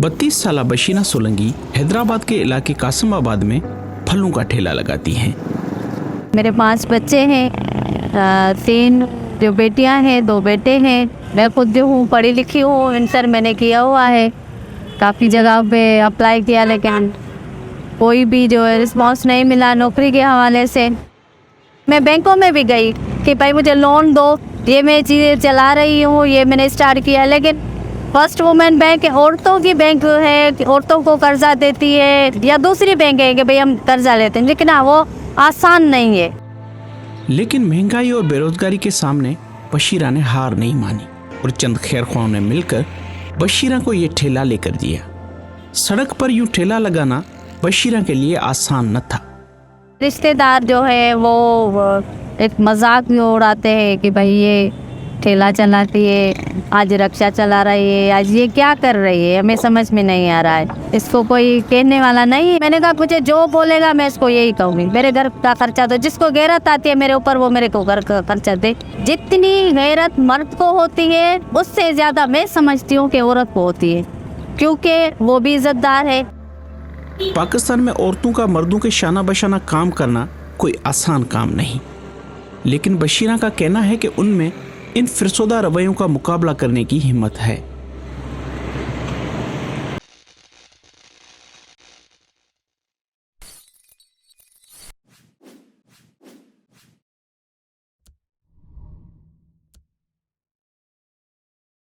32 साल बशीरा सोलंकी हैदराबाद के इलाके कासिमाबाद में फलों का ठेला लगाती हैं। मेरे 5 बच्चे हैं, 3 जो बेटियां हैं, 2 बेटे हैं। मैं खुद जो हूँ पढ़ी लिखी हूँ, इंटर मैंने किया हुआ है। काफ़ी जगह पे अप्लाई किया लेकिन कोई भी जो है रिस्पॉन्स नहीं मिला नौकरी के हवाले से। मैं बैंकों में भी गई कि भाई मुझे लोन दो, ये मैं चीज़ें चला रही हूँ, ये मैंने स्टार्ट किया। लेकिन फर्स्ट वुमेन बैंक औरतों की बैंक है कि औरतों को कर्जा देती है, या दूसरी बैंक है कि भाई हम कर्जा लेते हैं, लेकिन हाँ वो आसान नहीं है। लेकिन महंगाई और बेरोजगारी के सामने बशीरा ने हार नहीं मानी और चंद खैरख्वाहों ने मिलकर बशीरा को ये ठेला लेकर दिया। सड़क पर यूं ठेला लगाना बशीरा के लिए आसान न था। रिश्तेदार जो है वो एक मजाक भी उड़ाते हैं कि भाई ये ठेला चलाती है, आज रिक्शा चला रही है, आज ये क्या कर रही है, हमें समझ में नहीं आ रहा है। इसको कोई कहने वाला नहीं है। मैंने कहा मुझे जो बोलेगा मैं इसको यही कहूँगी, मेरे घर का खर्चा दो। जिसको गैरत आती है मेरे ऊपर वो मेरे को घर का खर्चा दे। जितनी गैरत मर्द को होती है उससे ज़्यादा मैं समझती हूँ कि औरत को होती है, क्योंकि वो भी इज्जतदार है। पाकिस्तान में औरतों का मर्दों के शाना बशाना काम करना कोई आसान काम नहीं, लेकिन बशीरा का कहना है कि उनमें इन फिरसोदा रवैयों का मुकाबला करने की हिम्मत है।